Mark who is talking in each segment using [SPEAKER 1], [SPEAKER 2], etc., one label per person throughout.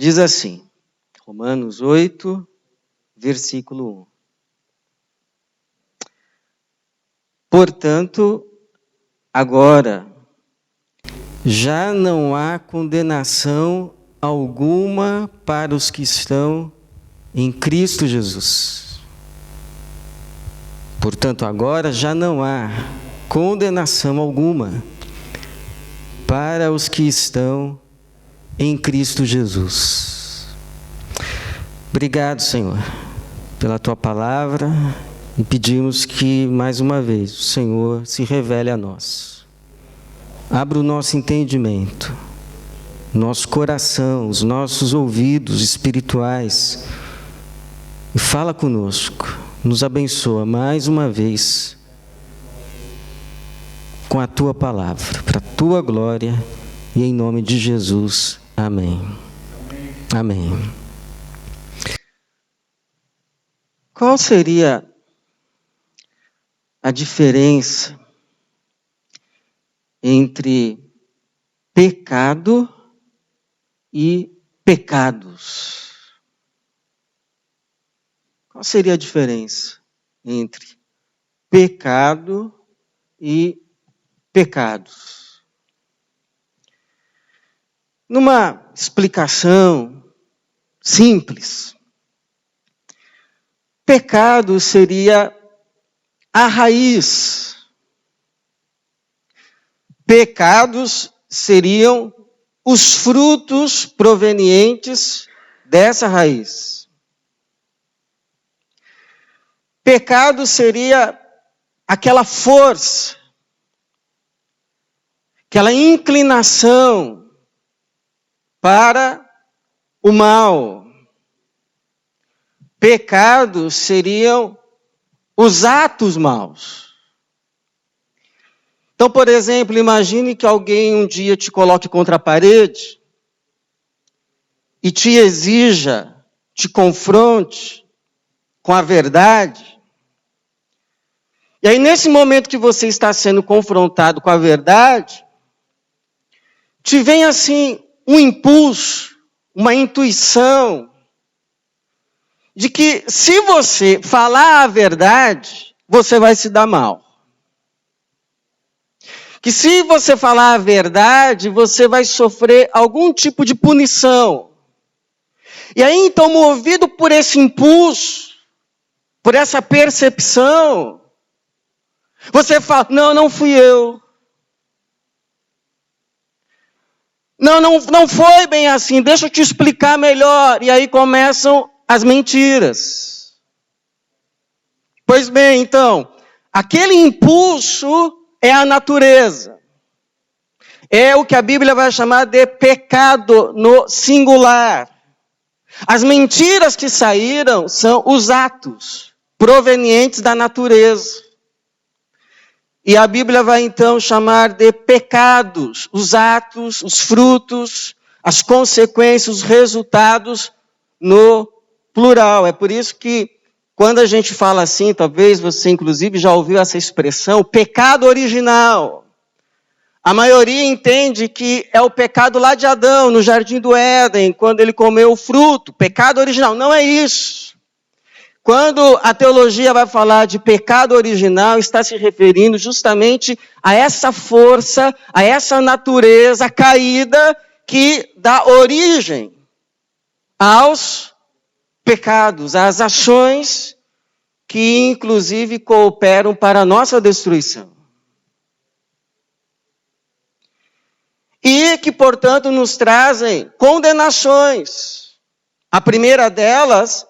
[SPEAKER 1] Diz assim, Romanos 8, versículo 1. Portanto, agora já não há condenação alguma para os que estão em Cristo Jesus. Portanto, agora já não há condenação alguma para os que estão em Cristo Jesus. Obrigado, Senhor, pela Tua palavra, e pedimos que, mais uma vez, o Senhor se revele a nós. Abra o nosso entendimento, nosso coração, os nossos ouvidos espirituais, e fala conosco, nos abençoa mais uma vez com a Tua palavra, para a Tua glória, e em nome de Jesus. Amém. Amém. Qual seria a diferença entre pecado e pecados? Qual seria a diferença entre pecado e pecados? Numa explicação simples, pecado seria a raiz. Pecados seriam os frutos provenientes dessa raiz. Pecado seria aquela força, aquela inclinação para o mal. Pecados seriam os atos maus. Então, por exemplo, imagine que alguém um dia te coloque contra a parede e te exija, te confronte com a verdade. E aí, nesse momento que você está sendo confrontado com a verdade, te vem assim um impulso, uma intuição, de que se você falar a verdade, você vai se dar mal. Que se você falar a verdade, você vai sofrer algum tipo de punição. E aí, então, movido por esse impulso, por essa percepção, você fala, não fui eu. Não foi bem assim, deixa eu te explicar melhor. E aí começam as mentiras. Pois bem, então, aquele impulso é a natureza. É o que a Bíblia vai chamar de pecado no singular. As mentiras que saíram são os atos provenientes da natureza. E a Bíblia vai então chamar de pecados, os atos, os frutos, as consequências, os resultados no plural. É por isso que quando a gente fala assim, talvez você inclusive já ouviu essa expressão, pecado original. A maioria entende que é o pecado lá de Adão, no Jardim do Éden, quando ele comeu o fruto. Pecado original, não é isso. Quando a teologia vai falar de pecado original, está se referindo justamente a essa força, a essa natureza caída que dá origem aos pecados, às ações que inclusive cooperam para a nossa destruição. E que, portanto, nos trazem condenações. A primeira delas,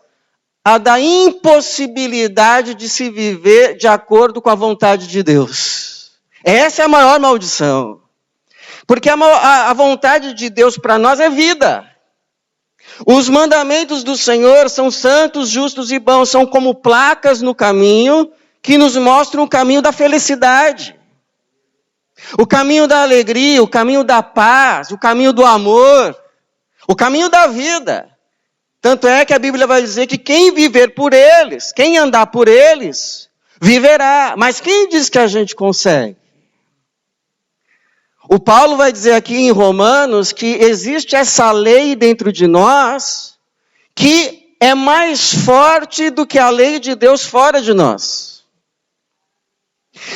[SPEAKER 1] a da impossibilidade de se viver de acordo com a vontade de Deus. Essa é a maior maldição. Porque a vontade de Deus para nós é vida. Os mandamentos do Senhor são santos, justos e bons. São como placas no caminho que nos mostram o caminho da felicidade. O caminho da alegria, o caminho da paz, o caminho do amor, o caminho da vida. Tanto é que a Bíblia vai dizer que quem viver por eles, quem andar por eles, viverá. Mas quem diz que a gente consegue? O Paulo vai dizer aqui em Romanos que existe essa lei dentro de nós que é mais forte do que a lei de Deus fora de nós.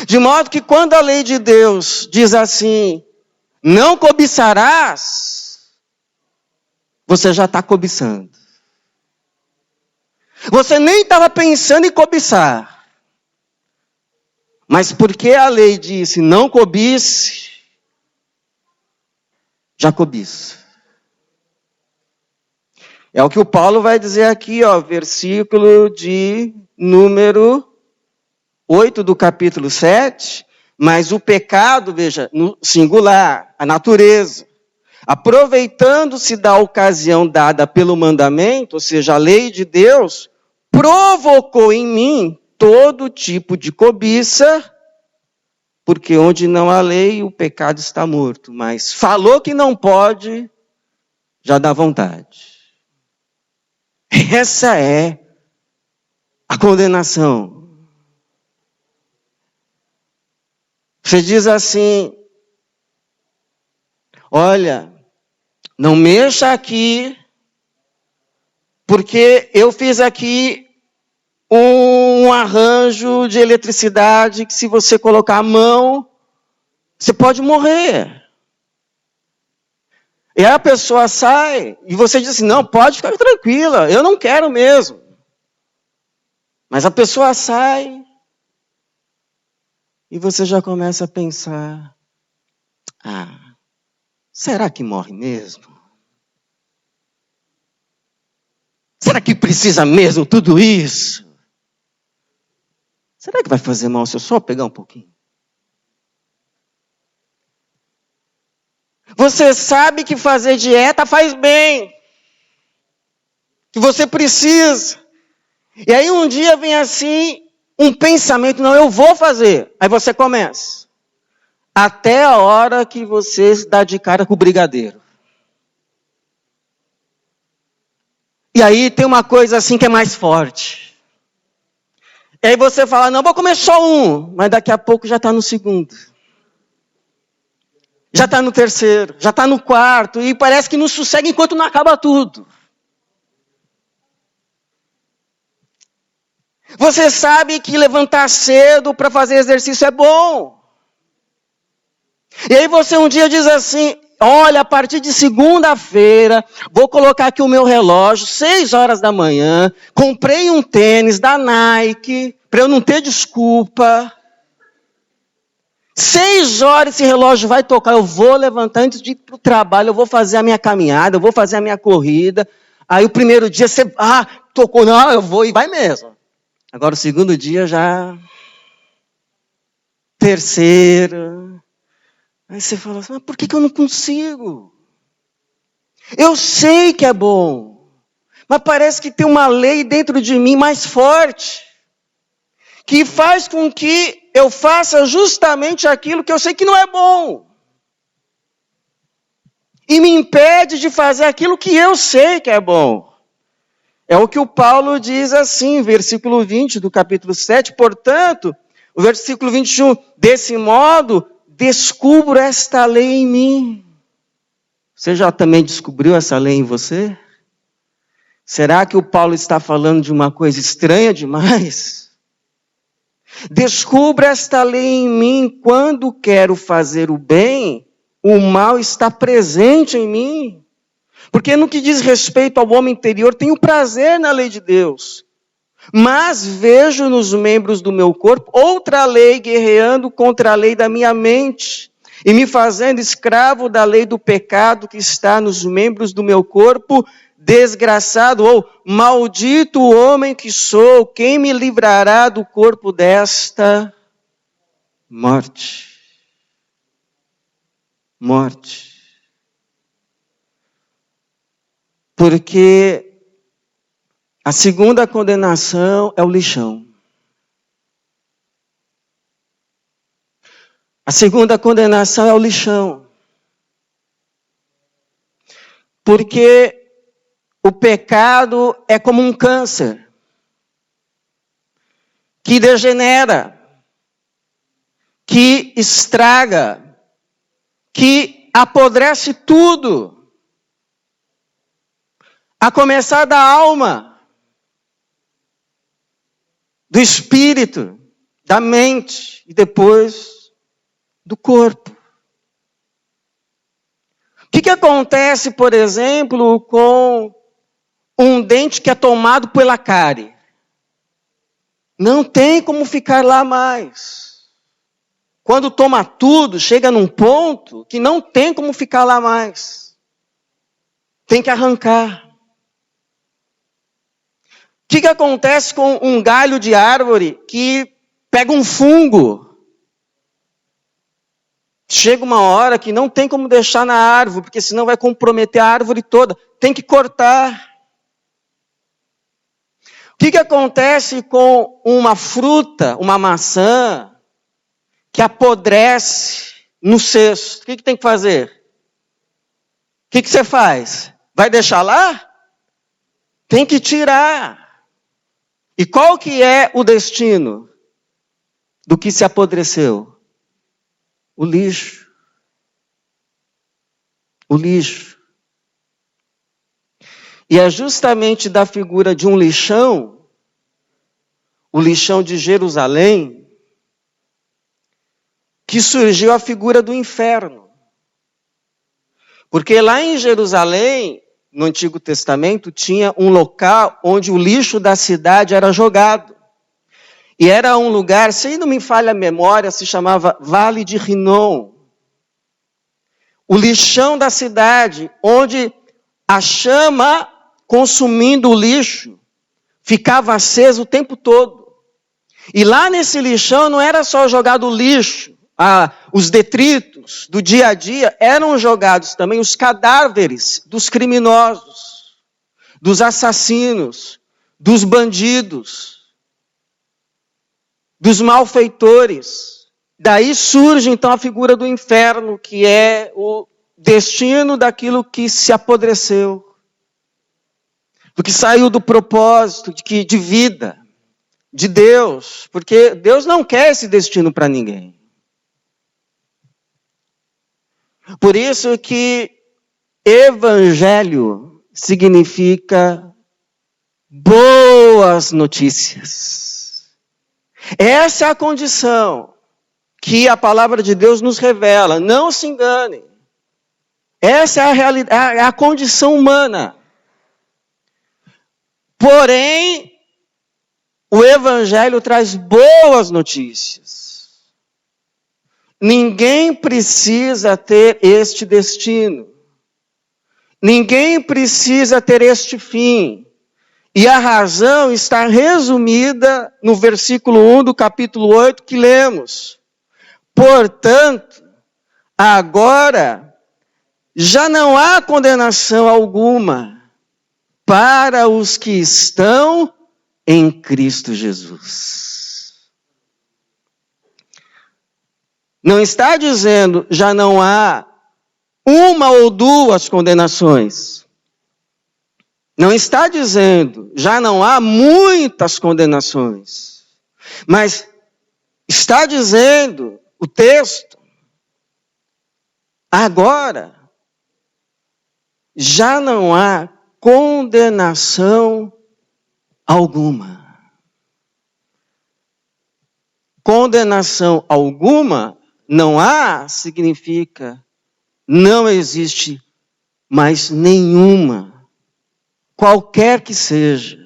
[SPEAKER 1] De modo que quando a lei de Deus diz assim, não cobiçarás, você já está cobiçando. Você nem estava pensando em cobiçar. Mas porque a lei disse, não cobice, já cobiça. É o que o Paulo vai dizer aqui, versículo de número 8 do capítulo 7. Mas o pecado, veja, no singular, a natureza, aproveitando-se da ocasião dada pelo mandamento, ou seja, a lei de Deus, provocou em mim todo tipo de cobiça, porque onde não há lei, o pecado está morto. Mas falou que não pode, já dá vontade. Essa é a condenação. Você diz assim, olha, não mexa aqui, porque eu fiz aqui um arranjo de eletricidade que se você colocar a mão, você pode morrer. E aí a pessoa sai e você diz assim, não, pode ficar tranquila, eu não quero mesmo. Mas a pessoa sai e você já começa a pensar, será que morre mesmo? Será que precisa mesmo tudo isso? Será que vai fazer mal se eu só pegar um pouquinho? Você sabe que fazer dieta faz bem. Que você precisa. E aí um dia vem assim, um pensamento, não, eu vou fazer. Aí você começa. Até a hora que você se dá de cara com o brigadeiro. E aí tem uma coisa assim que é mais forte. E aí você fala, não, vou comer só um. Mas daqui a pouco já está no segundo. Já está no terceiro. Já está no quarto. E parece que não sossega enquanto não acaba tudo. Você sabe que levantar cedo para fazer exercício é bom. E aí você um dia diz assim, olha, a partir de segunda-feira, vou colocar aqui o meu relógio, 6 horas da manhã, comprei um tênis da Nike, para eu não ter desculpa. 6 horas esse relógio vai tocar, eu vou levantar antes de ir para o trabalho, eu vou fazer a minha caminhada, eu vou fazer a minha corrida. Aí o primeiro dia você, tocou, não, eu vou e vai mesmo. Agora o segundo dia já, terceiro. Aí você fala assim, mas por que eu não consigo? Eu sei que é bom, mas parece que tem uma lei dentro de mim mais forte, que faz com que eu faça justamente aquilo que eu sei que não é bom. E me impede de fazer aquilo que eu sei que é bom. É o que o Paulo diz assim, versículo 20 do capítulo 7. Portanto, o versículo 21, desse modo, descubro esta lei em mim. Você já também descobriu essa lei em você? Será que o Paulo está falando de uma coisa estranha demais? Descubra esta lei em mim, quando quero fazer o bem, o mal está presente em mim. Porque no que diz respeito ao homem interior, tenho prazer na lei de Deus. Mas vejo nos membros do meu corpo outra lei guerreando contra a lei da minha mente e me fazendo escravo da lei do pecado que está nos membros do meu corpo. Desgraçado ou maldito o homem que sou, quem me livrará do corpo desta morte? Morte. Porque a segunda condenação é o lixão. A segunda condenação é o lixão. Porque o pecado é como um câncer que degenera, que estraga, que apodrece tudo, a começar da alma, do espírito, da mente e depois do corpo. O que acontece, por exemplo, com um dente que é tomado pela cárie? Não tem como ficar lá mais. Quando toma tudo, chega num ponto que não tem como ficar lá mais. Tem que arrancar. O que acontece com um galho de árvore que pega um fungo? Chega uma hora que não tem como deixar na árvore, porque senão vai comprometer a árvore toda. Tem que cortar. O que acontece com uma fruta, uma maçã, que apodrece no cesto? O que tem que fazer? O que você faz? Vai deixar lá? Tem que tirar. E qual que é o destino do que se apodreceu? O lixo. O lixo. E é justamente da figura de um lixão, o lixão de Jerusalém, que surgiu a figura do inferno. Porque lá em Jerusalém, no Antigo Testamento, tinha um local onde o lixo da cidade era jogado. E era um lugar, se não me falha a memória, se chamava Vale de Rinom. O lixão da cidade, onde a chama consumindo o lixo ficava acesa o tempo todo. E lá nesse lixão não era só jogado o lixo, os detritos do dia a dia, eram jogados também os cadáveres dos criminosos, dos assassinos, dos bandidos, dos malfeitores. Daí surge então a figura do inferno, que é o destino daquilo que se apodreceu, do que saiu do propósito de vida, de Deus, porque Deus não quer esse destino para ninguém. Por isso que evangelho significa boas notícias. Essa é a condição que a palavra de Deus nos revela. Não se engane. Essa é a realidade, é a condição humana. Porém, o evangelho traz boas notícias. Ninguém precisa ter este destino. Ninguém precisa ter este fim. E a razão está resumida no versículo 1 do capítulo 8 que lemos. Portanto, agora já não há condenação alguma para os que estão em Cristo Jesus. Não está dizendo já não há uma ou duas condenações. Não está dizendo já não há muitas condenações. Mas está dizendo o texto, agora já não há condenação alguma. Condenação alguma não há significa não existe mais nenhuma, qualquer que seja,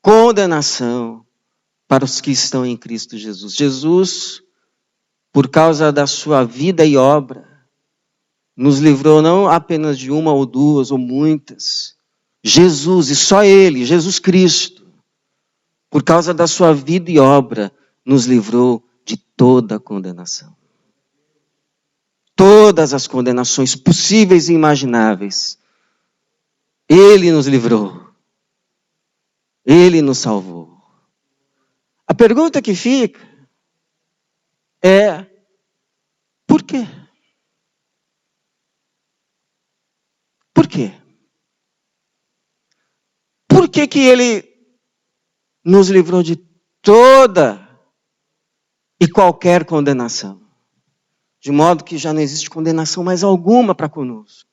[SPEAKER 1] condenação para os que estão em Cristo Jesus. Jesus, por causa da sua vida e obra, nos livrou não apenas de uma ou duas ou muitas. Jesus, e só Ele, Jesus Cristo, por causa da sua vida e obra, nos livrou de toda a condenação. Todas as condenações possíveis e imagináveis. Ele nos livrou. Ele nos salvou. A pergunta que fica é: por quê? Por quê? Por que que Ele nos livrou de toda e qualquer condenação? De modo que já não existe condenação mais alguma para conosco,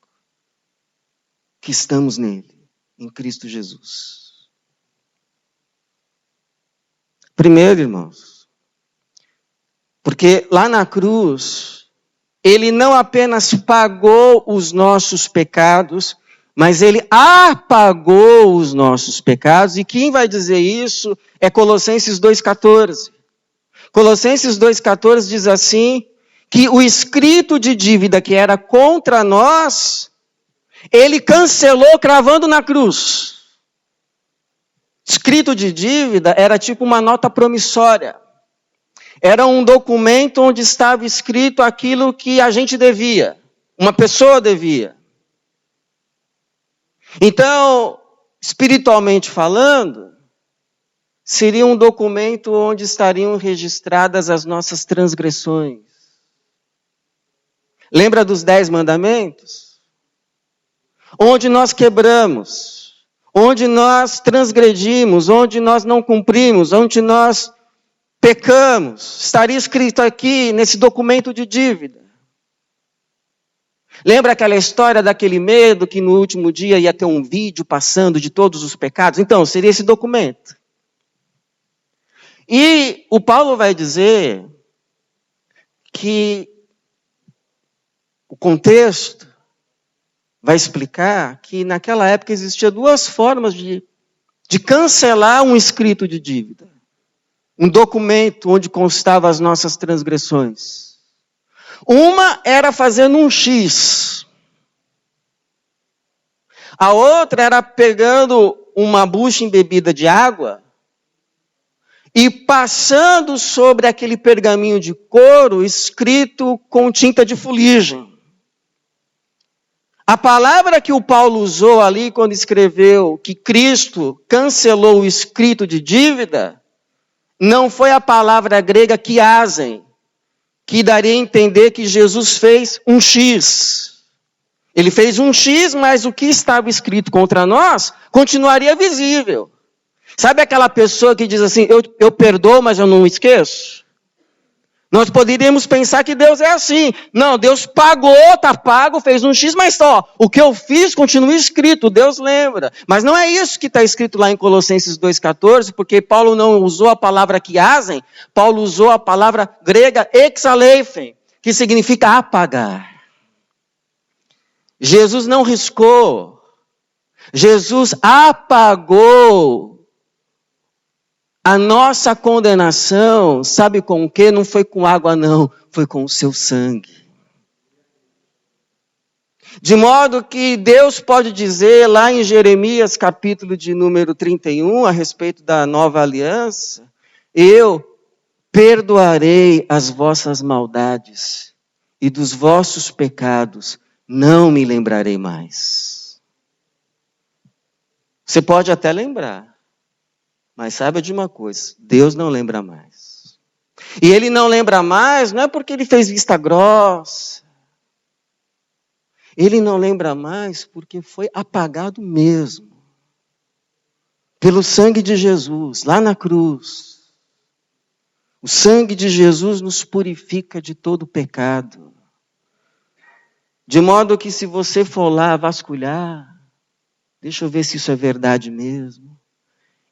[SPEAKER 1] que estamos nele, em Cristo Jesus. Primeiro, irmãos, porque lá na cruz, ele não apenas pagou os nossos pecados, mas ele apagou os nossos pecados. E quem vai dizer isso é Colossenses 2,14. Colossenses 2,14 diz assim, que o escrito de dívida que era contra nós, ele cancelou cravando na cruz. Escrito de dívida era tipo uma nota promissória. Era um documento onde estava escrito aquilo que a gente devia, uma pessoa devia. Então, espiritualmente falando, seria um documento onde estariam registradas as nossas transgressões. Lembra dos 10 mandamentos? Onde nós quebramos, onde nós transgredimos, onde nós não cumprimos, onde nós pecamos, estaria escrito aqui nesse documento de dívida. Lembra aquela história daquele medo que no último dia ia ter um vídeo passando de todos os pecados? Então, seria esse documento. E o Paulo vai dizer que o contexto vai explicar que naquela época existia 2 formas de cancelar um escrito de dívida. Um documento onde constavam as nossas transgressões. Uma era fazendo um X. A outra era pegando uma bucha embebida de água e passando sobre aquele pergaminho de couro escrito com tinta de fuligem. A palavra que o Paulo usou ali quando escreveu que Cristo cancelou o escrito de dívida, não foi a palavra grega kiasen, que daria a entender que Jesus fez um X. Ele fez um X, mas o que estava escrito contra nós continuaria visível. Sabe aquela pessoa que diz assim, eu perdoo, mas eu não esqueço? Nós poderíamos pensar que Deus é assim. Não, Deus pagou, está pago, fez um X, mas o que eu fiz continua escrito, Deus lembra. Mas não é isso que está escrito lá em Colossenses 2,14, porque Paulo não usou a palavra kiasen, Paulo usou a palavra grega exaleifen, que significa apagar. Jesus não riscou, Jesus apagou a nossa condenação, sabe com o quê? Não foi com água não, foi com o seu sangue. De modo que Deus pode dizer lá em Jeremias capítulo de número 31, a respeito da nova aliança, eu perdoarei as vossas maldades e dos vossos pecados não me lembrarei mais. Você pode até lembrar. Mas saiba de uma coisa, Deus não lembra mais. E Ele não lembra mais, não é porque Ele fez vista grossa. Ele não lembra mais porque foi apagado mesmo. Pelo sangue de Jesus, lá na cruz. O sangue de Jesus nos purifica de todo pecado. De modo que se você for lá vasculhar, deixa eu ver se isso é verdade mesmo.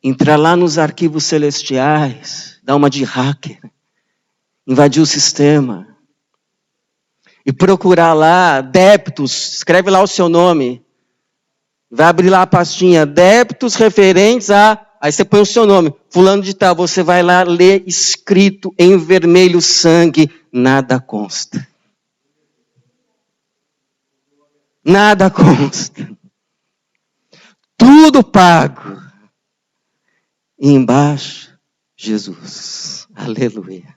[SPEAKER 1] Entrar lá nos arquivos celestiais, dar uma de hacker, invadir o sistema e procurar lá débitos, escreve lá o seu nome, vai abrir lá a pastinha, débitos referentes a, aí você põe o seu nome, fulano de tal, você vai lá ler escrito em vermelho sangue, nada consta. Nada consta. Tudo pago. E embaixo, Jesus. Aleluia.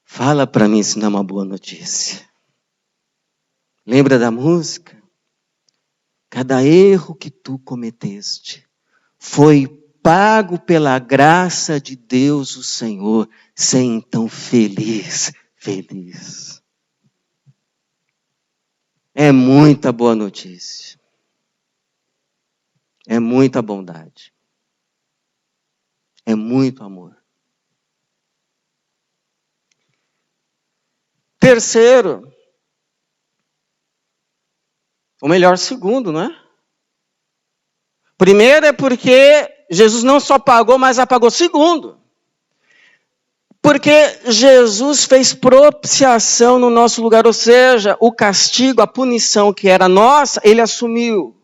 [SPEAKER 1] Fala para mim se não é uma boa notícia. Lembra da música? Cada erro que tu cometeste foi pago pela graça de Deus o Senhor. Ser então feliz, feliz. É muita boa notícia. É muita bondade. É muito amor. terceiro. Ou melhor, segundo, não é? Primeiro é porque Jesus não só pagou, mas apagou. Segundo, porque Jesus fez propiciação no nosso lugar, ou seja, o castigo, a punição que era nossa, ele assumiu.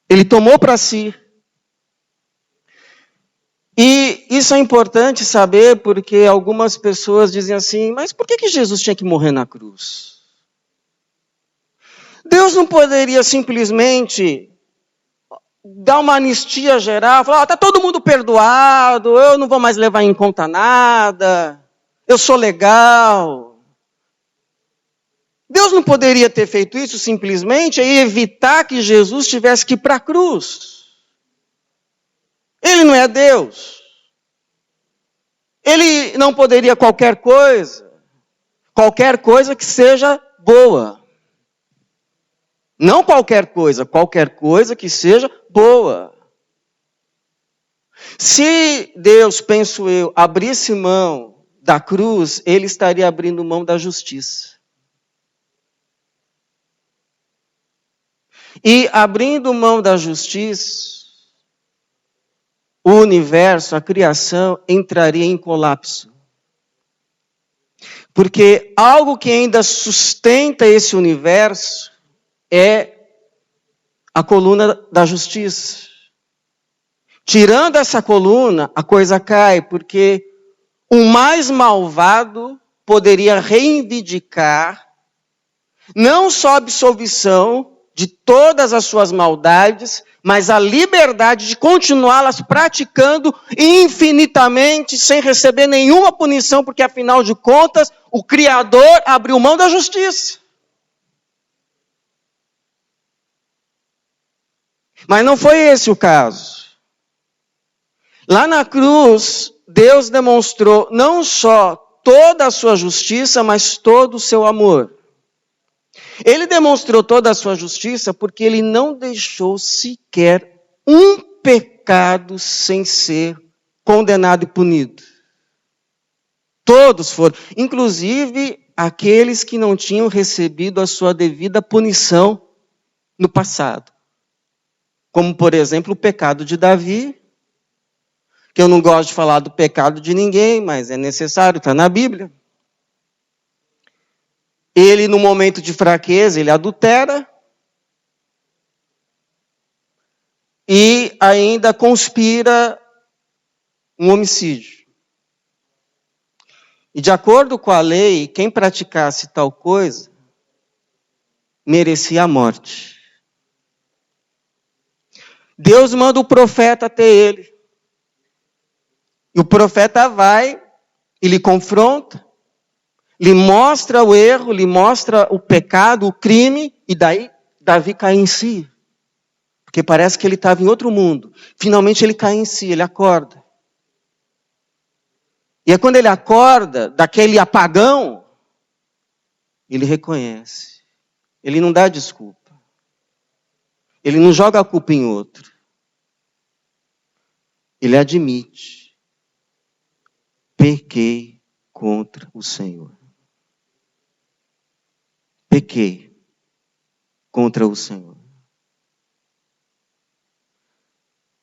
[SPEAKER 1] Ele tomou para si. E isso é importante saber porque algumas pessoas dizem assim, mas por que Jesus tinha que morrer na cruz? Deus não poderia simplesmente dar uma anistia geral, falar, está todo mundo perdoado, eu não vou mais levar em conta nada, eu sou legal. Deus não poderia ter feito isso simplesmente e evitar que Jesus tivesse que ir para a cruz. Ele não é Deus. Ele não poderia qualquer coisa que seja boa. Não qualquer coisa que seja boa. Se Deus, penso eu, abrisse mão da cruz, ele estaria abrindo mão da justiça. E abrindo mão da justiça, o universo, a criação, entraria em colapso. Porque algo que ainda sustenta esse universo é a coluna da justiça. Tirando essa coluna, a coisa cai, porque o mais malvado poderia reivindicar não só a absolvição de todas as suas maldades, mas a liberdade de continuá-las praticando infinitamente, sem receber nenhuma punição, porque afinal de contas, o Criador abriu mão da justiça. Mas não foi esse o caso. Lá na cruz, Deus demonstrou não só toda a sua justiça, mas todo o seu amor. Ele demonstrou toda a sua justiça porque ele não deixou sequer um pecado sem ser condenado e punido. Todos foram, inclusive aqueles que não tinham recebido a sua devida punição no passado. Como, por exemplo, o pecado de Davi, que eu não gosto de falar do pecado de ninguém, mas é necessário, está na Bíblia. Ele, no momento de fraqueza, ele adultera e ainda conspira um homicídio. E de acordo com a lei, quem praticasse tal coisa merecia a morte. Deus manda o profeta até ele. E o profeta vai e lhe confronta, lhe mostra o erro, lhe mostra o pecado, o crime, e daí Davi cai em si. Porque parece que ele estava em outro mundo. Finalmente ele cai em si, ele acorda. E é quando ele acorda, daquele apagão, ele reconhece. Ele não dá desculpa. Ele não joga a culpa em outro. Ele admite. Pequei contra o Senhor. Pequei contra o Senhor.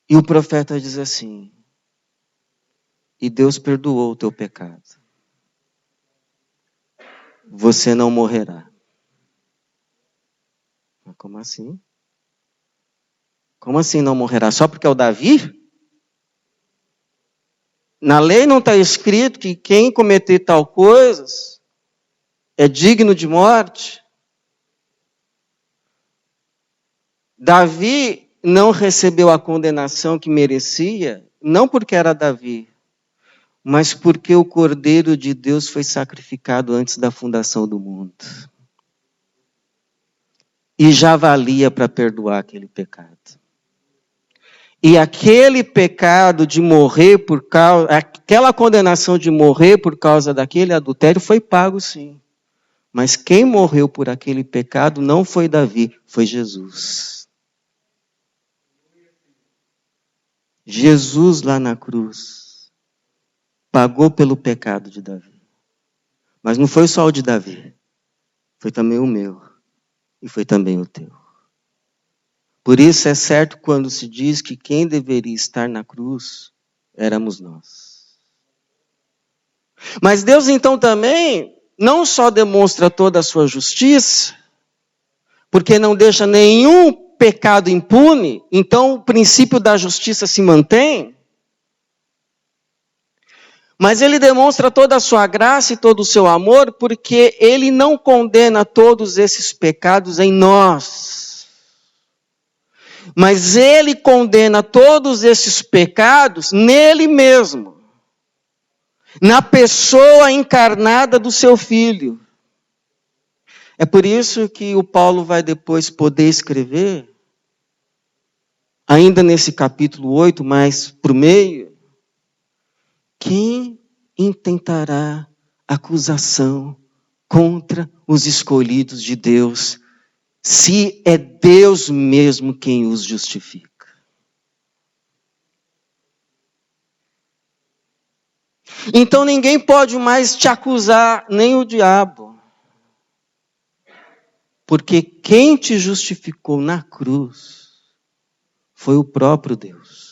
[SPEAKER 1] E o profeta diz assim, e Deus perdoou o teu pecado. Você não morrerá. Mas como assim? Como assim não morrerá? Só porque é o Davi? Na lei não está escrito que quem cometer tal coisas é digno de morte? Davi não recebeu a condenação que merecia, não porque era Davi, mas porque o Cordeiro de Deus foi sacrificado antes da fundação do mundo. E já valia para perdoar aquele pecado. E aquele pecado de morrer por causa, aquela condenação de morrer por causa daquele adultério foi pago sim. Mas quem morreu por aquele pecado não foi Davi, foi Jesus. Jesus lá na cruz pagou pelo pecado de Davi. Mas não foi só o de Davi. Foi também o meu. E foi também o teu. Por isso é certo quando se diz que quem deveria estar na cruz éramos nós. Mas Deus então também não só demonstra toda a sua justiça, porque não deixa nenhum pecado impune, então o princípio da justiça se mantém, mas ele demonstra toda a sua graça e todo o seu amor, porque ele não condena todos esses pecados em nós. Mas ele condena todos esses pecados nele mesmo. Na pessoa encarnada do seu Filho. É por isso que o Paulo vai depois poder escrever, ainda nesse capítulo 8, mais para o meio, quem intentará acusação contra os escolhidos de Deus, se é Deus mesmo quem os justifica? Então ninguém pode mais te acusar, nem o diabo. Porque quem te justificou na cruz foi o próprio Deus.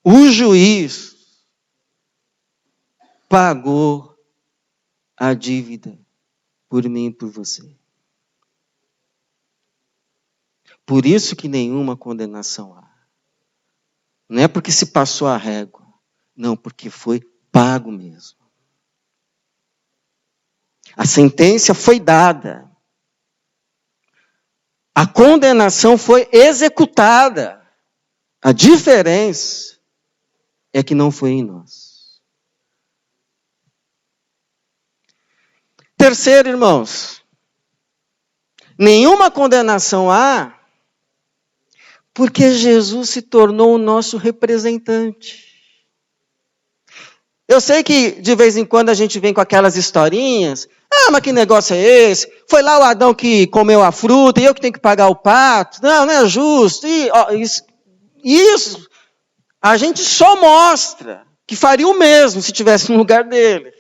[SPEAKER 1] O juiz pagou a dívida por mim e por você. Por isso que nenhuma condenação há. Não é porque se passou a régua. Não, porque foi pago mesmo. A sentença foi dada. A condenação foi executada. A diferença é que não foi em nós. Terceiro, irmãos, nenhuma condenação há, porque Jesus se tornou o nosso representante. Eu sei que de vez em quando a gente vem com aquelas historinhas. Ah, mas que negócio é esse? Foi lá o Adão que comeu a fruta e eu que tenho que pagar o pato. Não, não é justo. Isso a gente só mostra que faria o mesmo se estivesse no lugar dele.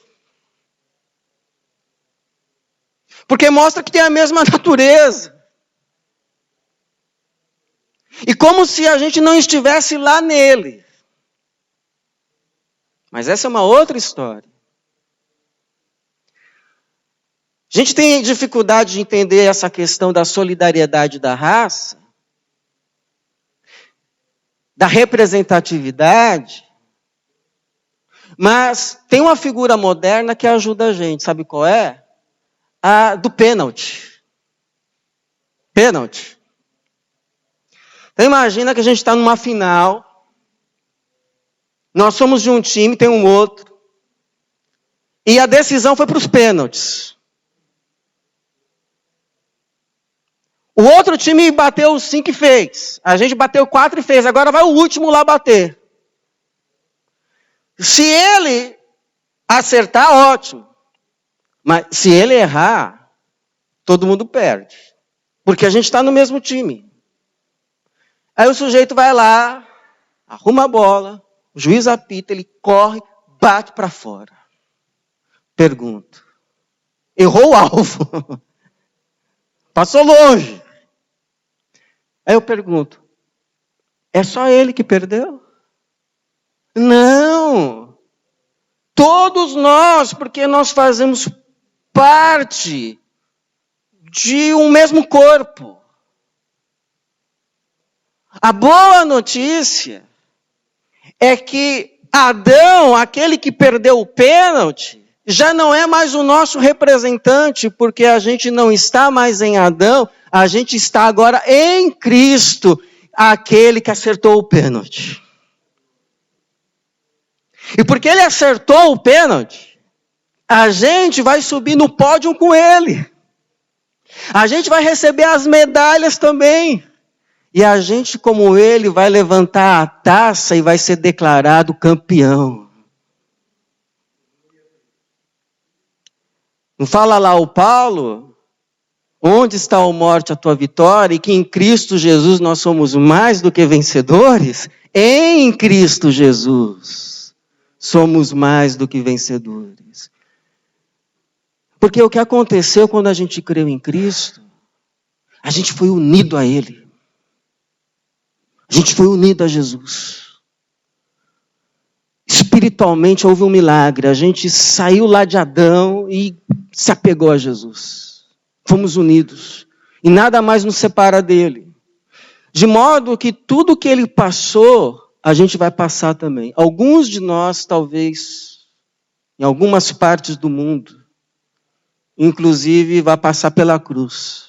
[SPEAKER 1] Porque mostra que tem a mesma natureza. E como se a gente não estivesse lá nele. Mas essa é uma outra história. A gente tem dificuldade de entender essa questão da solidariedade da raça, da representatividade, mas tem uma figura moderna que ajuda a gente. Sabe qual é? A do pênalti. Pênalti. Então imagina que a gente está numa final. Nós somos de um time, tem um outro. E a decisão foi para os pênaltis. O outro time bateu 5 e fez. A gente bateu 4 e fez. Agora vai o último lá bater. Se ele acertar, ótimo. Mas se ele errar, todo mundo perde. Porque a gente está no mesmo time. Aí o sujeito vai lá, arruma a bola. O juiz apita, ele corre, bate para fora. Pergunto. Errou o alvo. Passou longe. Aí eu pergunto. É só ele que perdeu? Não. Todos nós, porque nós fazemos parte de um mesmo corpo. A boa notícia é que Adão, aquele que perdeu o pênalti, já não é mais o nosso representante, porque a gente não está mais em Adão, a gente está agora em Cristo, aquele que acertou o pênalti. E porque ele acertou o pênalti, a gente vai subir no pódio com ele. A gente vai receber as medalhas também. E a gente, como ele, vai levantar a taça e vai ser declarado campeão. Não fala lá o Paulo? Onde está, ó morte, a tua vitória? E que em Cristo Jesus nós somos mais do que vencedores? Em Cristo Jesus somos mais do que vencedores. Porque o que aconteceu quando a gente creu em Cristo, a gente foi unido a Ele. A gente foi unido a Jesus. Espiritualmente houve um milagre. A gente saiu lá de Adão e se apegou a Jesus. Fomos unidos. E nada mais nos separa dele. De modo que tudo que ele passou, a gente vai passar também. Alguns de nós, talvez, em algumas partes do mundo, inclusive vai passar pela cruz.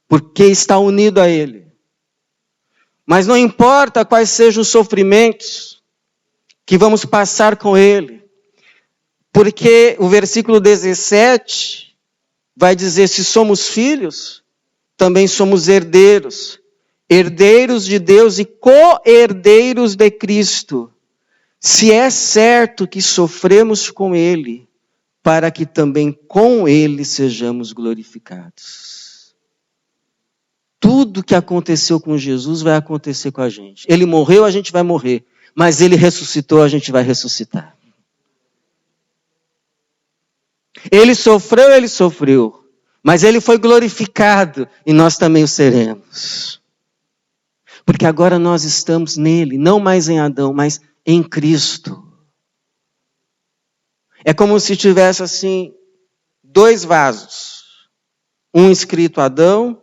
[SPEAKER 1] Porque está unido a ele. Mas não importa quais sejam os sofrimentos que vamos passar com ele. Porque o versículo 17 vai dizer, se somos filhos, também somos herdeiros. Herdeiros de Deus e co-herdeiros de Cristo. Se é certo que sofremos com ele, para que também com ele sejamos glorificados. Tudo que aconteceu com Jesus vai acontecer com a gente. Ele morreu, a gente vai morrer. Mas ele ressuscitou, a gente vai ressuscitar. Ele sofreu. Mas ele foi glorificado e nós também o seremos. Porque agora nós estamos nele, não mais em Adão, mas em Cristo. É como se tivesse assim, 2 vasos. Um escrito Adão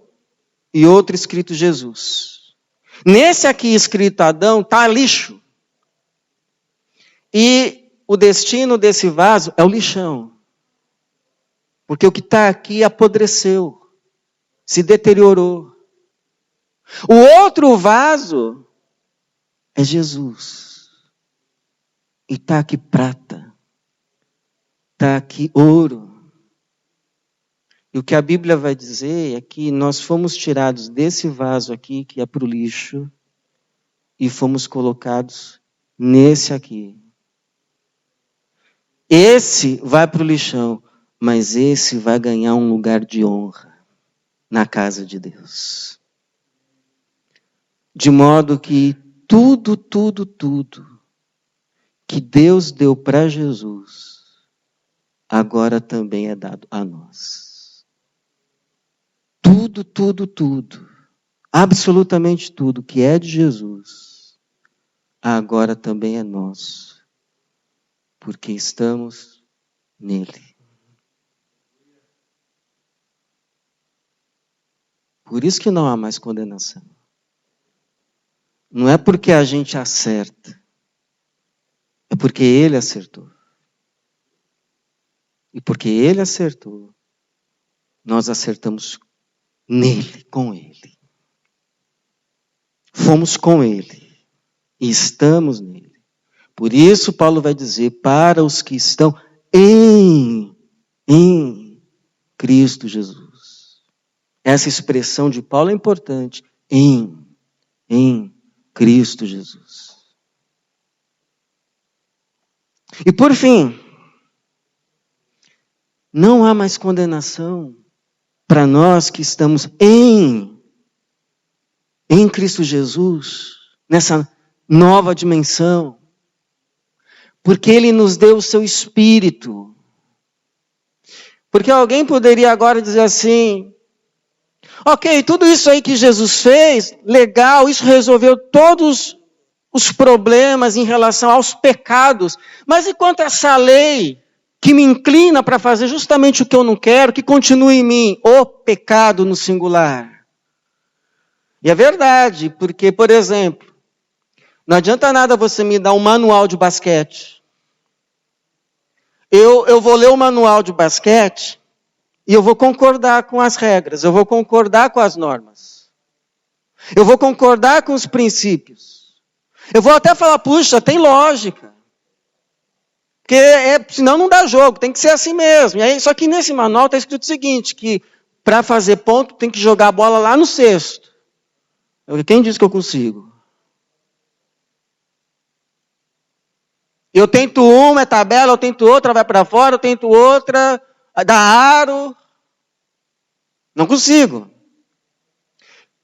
[SPEAKER 1] e outro escrito Jesus. Nesse aqui escrito Adão está lixo. E o destino desse vaso é o lixão. Porque o que está aqui apodreceu, se deteriorou. O outro vaso é Jesus. E está aqui prata. Está aqui ouro. E o que a Bíblia vai dizer é que nós fomos tirados desse vaso aqui, que é para o lixo, e fomos colocados nesse aqui. Esse vai para o lixão, mas esse vai ganhar um lugar de honra na casa de Deus. De modo que tudo que Deus deu para Jesus, agora também é dado a nós. Tudo, absolutamente tudo que é de Jesus, agora também é nosso, porque estamos nele. Por isso que não há mais condenação. Não é porque a gente acerta, é porque ele acertou. E porque ele acertou, nós acertamos nele, com ele. Fomos com ele e estamos nele. Por isso Paulo vai dizer, para os que estão em Cristo Jesus. Essa expressão de Paulo é importante. Em Cristo Jesus. E por fim, não há mais condenação para nós que estamos em Cristo Jesus, nessa nova dimensão, porque Ele nos deu o seu Espírito. Porque alguém poderia agora dizer assim, ok, tudo isso aí que Jesus fez, legal, isso resolveu todos os problemas em relação aos pecados, mas e quanto a essa lei que me inclina para fazer justamente o que eu não quero, que continue em mim, o pecado no singular? E é verdade, porque, por exemplo, não adianta nada você me dar um manual de basquete. Eu vou ler o manual de basquete e eu vou concordar com as regras, eu vou concordar com as normas. Eu vou concordar com os princípios. Eu vou até falar, puxa, tem lógica. Porque senão não dá jogo, tem que ser assim mesmo. E aí, só que nesse manual está escrito o seguinte, que para fazer ponto tem que jogar a bola lá no cesto. Quem disse que eu consigo? Eu tento uma, é tabela, eu tento outra, vai para fora, eu tento outra, dá aro. Não consigo.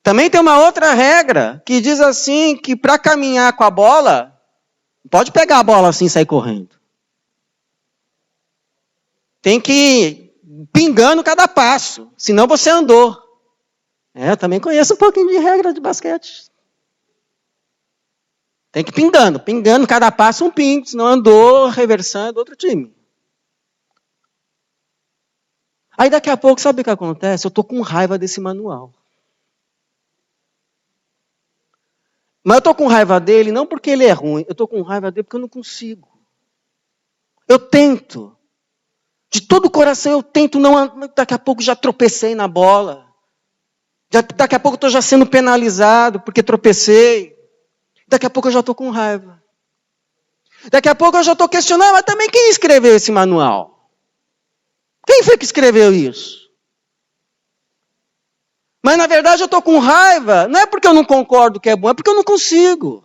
[SPEAKER 1] Também tem uma outra regra, que diz assim, que para caminhar com a bola, Não pode pegar a bola assim e sair correndo. Tem que ir pingando cada passo, senão você andou. Eu também conheço um pouquinho de regra de basquete. Tem que ir pingando cada passo um pingo, senão andou, reversando outro time. Aí daqui a pouco, sabe o que acontece? Eu estou com raiva desse manual. Mas eu estou com raiva dele não porque ele é ruim, eu estou com raiva dele porque eu não consigo. Eu tento. De todo o coração eu tento, não, daqui a pouco já tropecei na bola. Daqui a pouco estou já sendo penalizado porque tropecei. Daqui a pouco eu já estou com raiva. Daqui a pouco eu já estou questionando, mas também quem escreveu esse manual? Quem foi que escreveu isso? Mas na verdade eu estou com raiva, não é porque eu não concordo que é bom, é porque eu não consigo.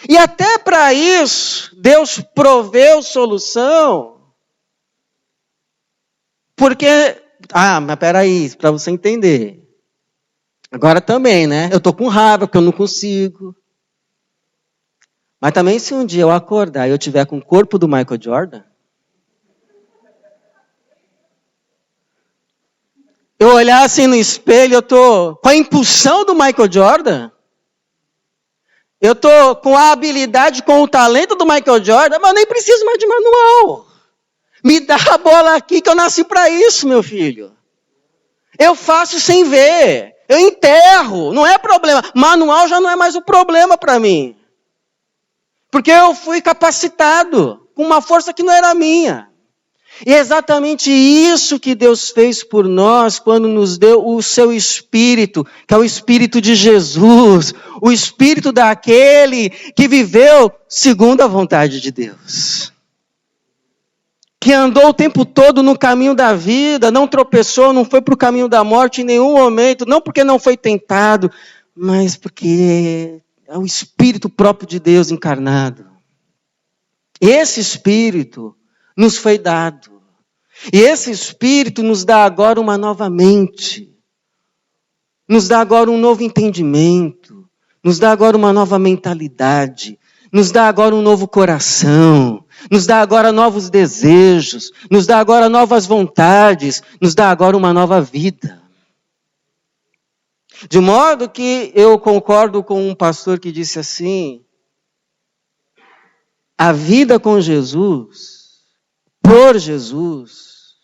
[SPEAKER 1] E até para isso, Deus proveu solução. Porque, mas peraí, para você entender. Agora também, né? Eu estou com raiva porque eu não consigo. Mas também se um dia eu acordar e eu tiver com o corpo do Michael Jordan, eu olhar assim no espelho, eu estou com a impulsão do Michael Jordan, eu estou com a habilidade, com o talento do Michael Jordan, mas eu nem preciso mais de manual. Me dá a bola aqui que eu nasci para isso, meu filho. Eu faço sem ver, eu enterro, não é problema. Manual já não é mais o problema para mim. Porque eu fui capacitado com uma força que não era minha. E é exatamente isso que Deus fez por nós quando nos deu o seu Espírito, que é o Espírito de Jesus, o Espírito daquele que viveu segundo a vontade de Deus. Que andou o tempo todo no caminho da vida, não tropeçou, não foi para o caminho da morte em nenhum momento, não porque não foi tentado, mas porque é o Espírito próprio de Deus encarnado. Esse Espírito nos foi dado. E esse Espírito nos dá agora uma nova mente. Nos dá agora um novo entendimento. Nos dá agora uma nova mentalidade. Nos dá agora um novo coração. Nos dá agora novos desejos. Nos dá agora novas vontades. Nos dá agora uma nova vida. De modo que eu concordo com um pastor que disse assim: a vida com Jesus, por Jesus,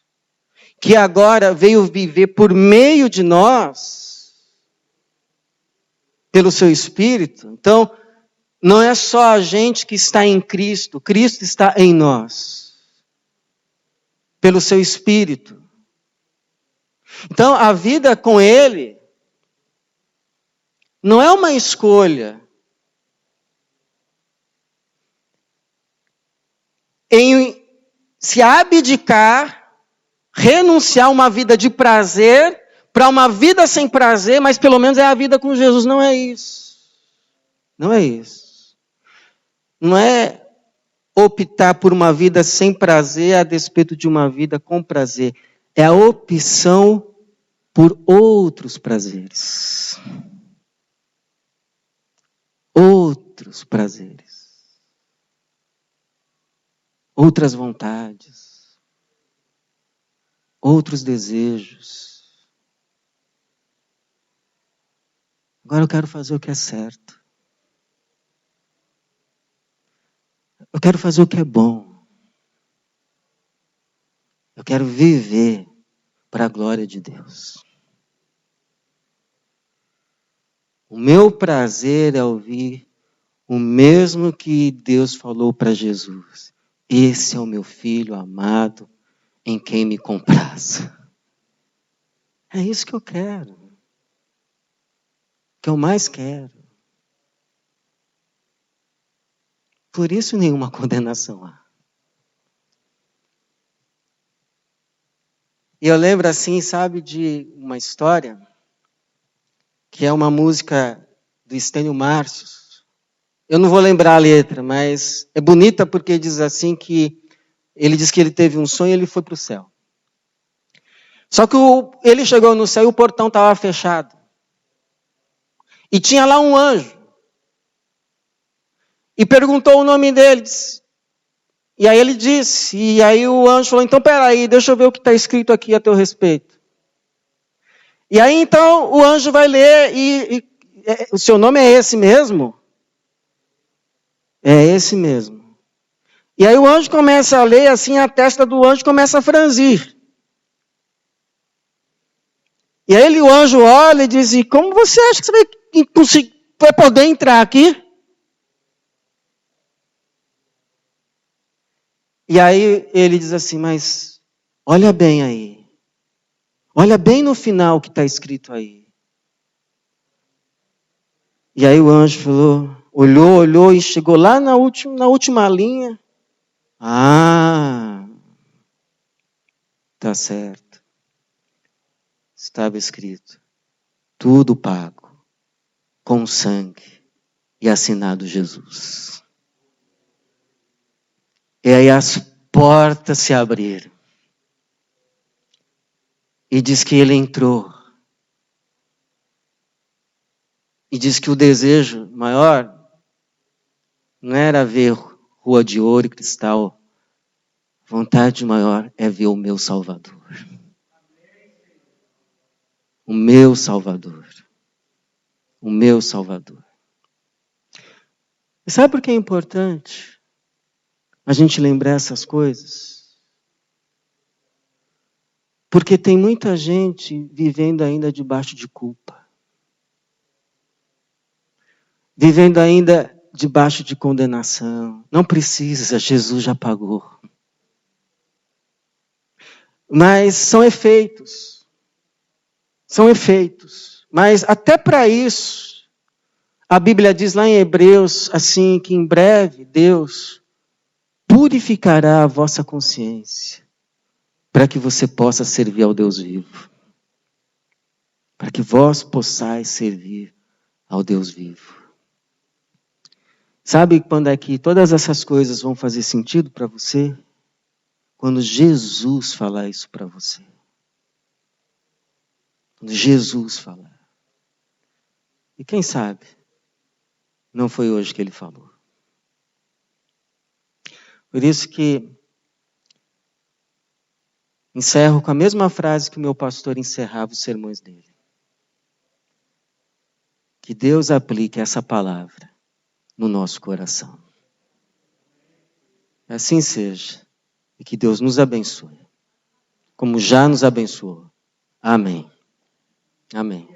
[SPEAKER 1] que agora veio viver por meio de nós, pelo seu Espírito. Então, não é só a gente que está em Cristo, Cristo está em nós, pelo seu Espírito. Então, a vida com Ele não é uma escolha em se abdicar, renunciar a uma vida de prazer para uma vida sem prazer, mas pelo menos é a vida com Jesus. Não é isso. Não é isso. Não é optar por uma vida sem prazer a despeito de uma vida com prazer. É a opção por outros prazeres. Outros prazeres. Outras vontades, outros desejos. Agora eu quero fazer o que é certo. Eu quero fazer o que é bom. Eu quero viver para a glória de Deus. O meu prazer é ouvir o mesmo que Deus falou para Jesus. Esse é o meu filho amado, em quem me comprazo. É isso que eu quero. Que eu mais quero. Por isso nenhuma condenação há. E eu lembro assim, sabe, de uma história, que é uma música do Estênio Márcios. Eu não vou lembrar a letra, mas é bonita porque diz assim que ele diz que ele teve um sonho e ele foi para o céu. Só que ele chegou no céu e o portão estava fechado. E tinha lá um anjo. e perguntou o nome deles. E aí ele disse, e aí o anjo falou, então peraí, deixa eu ver o que está escrito aqui a teu respeito. E aí então o anjo vai ler o seu nome é esse mesmo? É esse mesmo. E aí o anjo começa a ler, assim a testa do anjo começa a franzir. E aí o anjo olha e diz, e como você acha que você vai poder entrar aqui? E aí ele diz assim, mas olha bem aí. Olha bem no final o que está escrito aí. E aí o anjo falou, olhou e chegou lá na última linha. Ah, tá certo. Estava escrito, tudo pago, com sangue e assinado Jesus. E aí as portas se abriram. E diz que ele entrou. E diz que o desejo maior não era ver rua de ouro e cristal. A vontade maior é ver o meu Salvador. O meu Salvador. O meu Salvador. E sabe por que é importante a gente lembrar essas coisas? Porque tem muita gente vivendo ainda debaixo de culpa. Vivendo ainda debaixo de condenação. Não precisa, Jesus já pagou. Mas são efeitos. São efeitos. Mas até para isso, a Bíblia diz lá em Hebreus, assim, que em breve Deus purificará a vossa consciência, para que você possa servir ao Deus vivo. Para que vós possais servir ao Deus vivo. Sabe quando é que todas essas coisas vão fazer sentido para você? Quando Jesus falar isso para você. Quando Jesus falar. E quem sabe, não foi hoje que ele falou. Por isso que encerro com a mesma frase que o meu pastor encerrava os sermões dele. Que Deus aplique essa palavra no nosso coração. Assim seja. E que Deus nos abençoe. Como já nos abençoou. Amém. Amém.